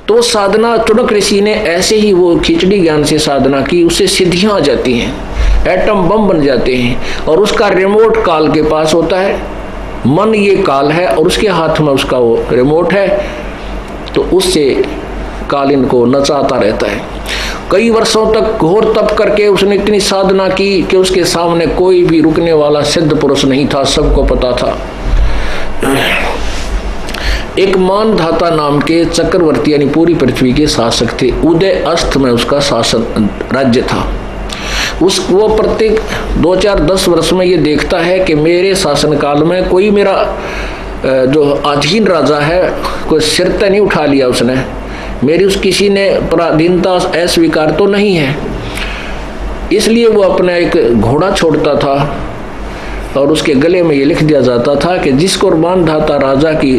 तो वो साधना चुनक ऋषि ने ऐसे ही वो खिचड़ी ज्ञान से साधना की, उससे सिद्धियां आ जाती हैं, एटम बम बन जाते हैं। और उसका रिमोट काल के पास होता है, मन ये काल है और उसके हाथ में उसका वो रिमोट है, तो उससे काल इनको नचाता रहता है। कई वर्षों तक घोर तप करके उसने इतनी साधना की कि उसके सामने कोई भी रुकने वाला सिद्ध पुरुष नहीं था, सबको पता था। एक मानधाता नाम के चक्रवर्ती यानी पूरी पृथ्वी के शासक थे। उदय अस्त में उसका शासन राज्य था। वो प्रत्येक 2-4-10 वर्ष में ये देखता है कि मेरे शासनकाल में कोई मेरा जो अधीन राजा है कोई सिर तक नहीं उठा लिया उसने, मेरी उस किसी ने पराधीनता अस्वीकार तो नहीं है। इसलिए वो अपना एक घोड़ा छोड़ता था और उसके गले में ये लिख दिया जाता था कि जिसको मानधाता राजा की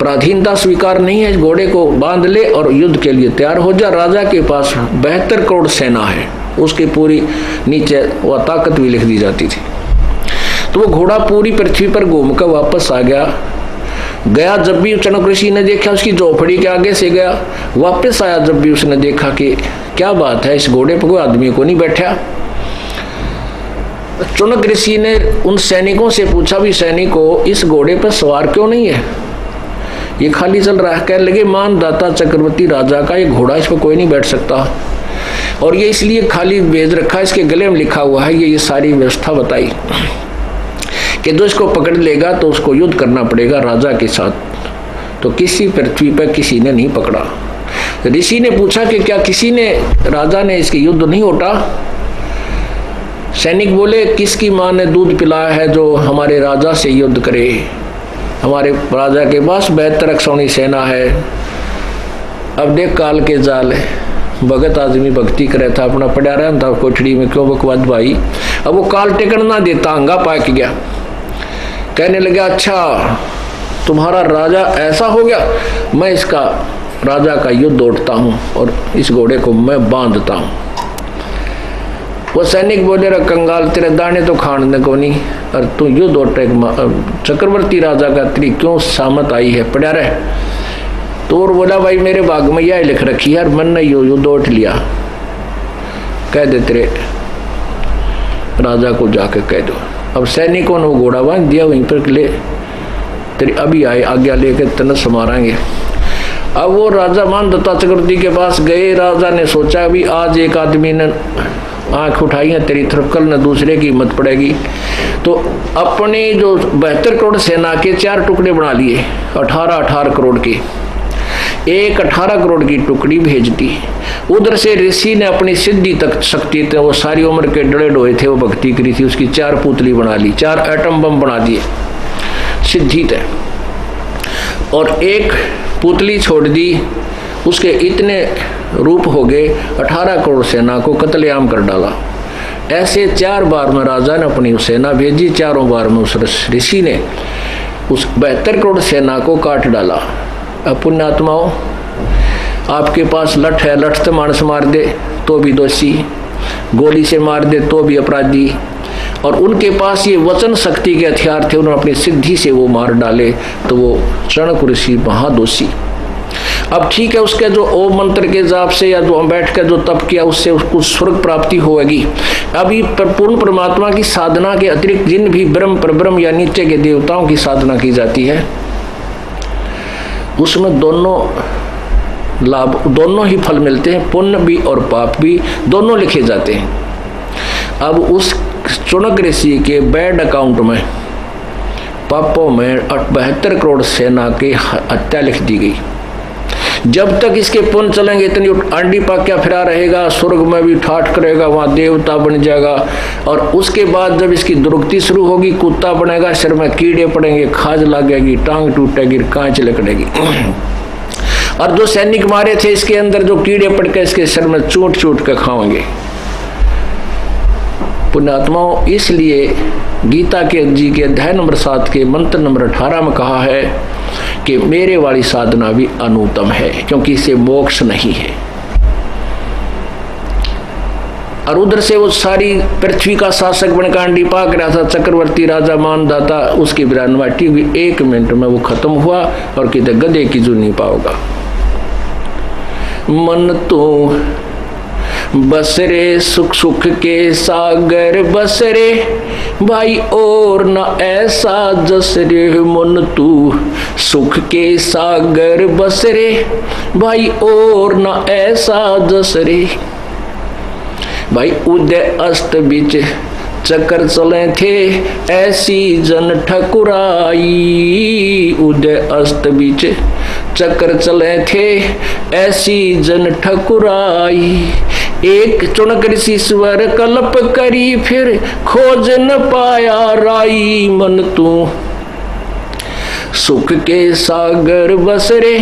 पराधीनता स्वीकार नहीं है, घोड़े को बांध ले और युद्ध के लिए तैयार हो जा। राजा के पास 72 करोड़ सेना है, उसकी पूरी नीचे वह ताकत भी लिख दी जाती थी। तो वो घोड़ा पूरी पृथ्वी पर घूमकर वापस आ गया। जब भी चनक ऋषि ने देखा, उसकी झोपड़ी के आगे से गया, वापस आया जब भी उसने देखा कि क्या बात है, इस घोड़े पर कोई आदमी को नहीं बैठा। चुनक ऋषि ने उन सैनिकों से पूछा, भी सैनिकों इस घोड़े पर सवार क्यों नहीं है, ये खाली चल रहा है। कहने लगे मानधाता चक्रवर्ती राजा का ये घोड़ा, इस पर कोई नहीं बैठ सकता और ये इसलिए खाली भेज रखा, इसके गले में लिखा हुआ है। ये सारी व्यवस्था बताई कि जो इसको पकड़ लेगा तो उसको युद्ध करना पड़ेगा राजा के साथ। तो किसी पृथ्वी पर किसी ने नहीं पकड़ा। ऋषि ने पूछा कि क्या किसी ने, राजा ने इसके युद्ध नहीं होता। सैनिक बोले, किसकी माँ ने दूध पिलाया है जो हमारे राजा से युद्ध करे, हमारे राजा के पास 72 अक्षौणी सेना है। अब देख काल के जाल है, भगत आदमी भक्ति करे था, अपना पड़ा रहा था कोठड़ी में, क्यों बकवाद भाई। अब वो काल टिकन ना देता, अंगा पाक गया। कहने लगा, अच्छा तुम्हारा राजा ऐसा हो गया, मैं इसका राजा का युद्ध उठता हूँ और इस घोड़े को मैं बांधता हूँ। वो सैनिक बोले, रे कंगाल, तेरे दाने तो खाने को नहीं और तू युद्ध उठे, चक्रवर्ती राजा का तेरी क्यों सामत आई है, पड़ा रहे। तो और बोला, भाई मेरे भाग में यह लिख रखी है, मन ने युद्ध उठ लिया। कह दे तेरे राजा को जाके कह दो। अब सैनिकों ने वो घोड़ा बांध दिया, वहीं पर ले तेरी अभी आए, आज्ञा लेकर तन समारांगे। अब वो राजा मानधाता चक्रवर्ती के पास गए। राजा ने सोचा भी आज एक आदमी ने आंख उठाई है तेरी तरफ, कल न दूसरे की हिम्मत पड़ेगी। तो अपने जो 72 करोड़ सेना के 4 टुकड़े बना लिए, 18-18 करोड़ के, एक 18 करोड़ की टुकड़ी भेज दी। उधर से ऋषि ने अपनी सिद्धि तक शक्ति थे, वो सारी उम्र के डड़े डोए थे, वो भक्ति करी थी, उसकी 4 पुतली बना ली, 4 एटम बम बना दिए, सिद्धि थे। और एक पुतली छोड़ दी, उसके इतने रूप हो गए, 18 करोड़ सेना को कत्लेआम कर डाला। ऐसे 4 बार में राजा ने अपनी सेना भेजी, चारों बार में उस ऋषि ने उस 72 करोड़ सेना को काट डाला। अब पुण्यात्माओं, आपके पास लठ है, लठ से मानस मार दे तो भी दोषी, गोली से मार दे तो भी अपराधी, और उनके पास ये वचन शक्ति के हथियार थे, उन्होंने अपनी सिद्धि से वो मार डाले, तो वो चणक ऋषि महादोषी। अब ठीक है, उसके जो ओम मंत्र के जाप से या जो बैठ कर जो तप किया उससे उसको स्वर्ग प्राप्ति होगी। अभी पूर्ण परमात्मा की साधना के अतिरिक्त जिन भी ब्रह्म परब्रह्म या नीचे के देवताओं की साधना की जाती है, उसमें दोनों लाभ, दोनों ही फल मिलते हैं, पुण्य भी और पाप भी, दोनों लिखे जाते हैं। अब उस चुनक ऋषि के बैंक अकाउंट में पापों में 72 करोड़ सेना की हत्या लिख दी गई। जब तक इसके पुण्य चलेंगे, इतनी अंडी पाक्या फिरा रहेगा, स्वर्ग में भी ठाठ करेगा, वहाँ देवता बन जाएगा। और उसके बाद जब इसकी दुर्गति शुरू होगी, कुत्ता बनेगा, सिर में कीड़े पड़ेंगे, खाज लगेगी, टांग टूटेगी, कांच लकड़ेगी। और जो सैनिक मारे थे इसके अंदर, जो कीड़े पड़ के इसके सिर में चोट चोट के खाएंगे। पुण्यात्माओं, इसलिए गीता के जी के अध्याय नंबर 7 के मंत्र नंबर 18 में कहा है कि मेरे वाली साधना भी अनुत्तम है, क्योंकि इसे मोक्ष नहीं है। और उधर से वो सारी पृथ्वी का शासक बनकर अंडी पाक रहा था, चक्रवर्ती राजा मानधाता, उसकी विरानवाटी हुई, 1 मिनट में वो खत्म हुआ और कितने गधे की जू नहीं पाओगा। मन तू बस रे, सुख सुख के सागर बस रे भाई, और न ऐसा जस रे। मन तू सुख के सागर बस रे भाई, और न ऐसा जस रे। भाई उदय अस्त बीच चक्कर चले थे, ऐसी जन ठकुराई। उदय अस्त बीच चक्कर चले थे, ऐसी जन ठकुराई। एक चुनक ईश्वर कल्प करी, फिर खोज न पाया राई। मन तू सुख के सागर बस रे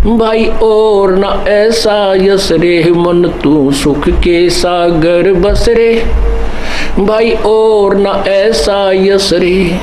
भाई, और न ऐसा यस रे। मन तू सुख के सागर बस रे भाई, और न ऐसा यस रे।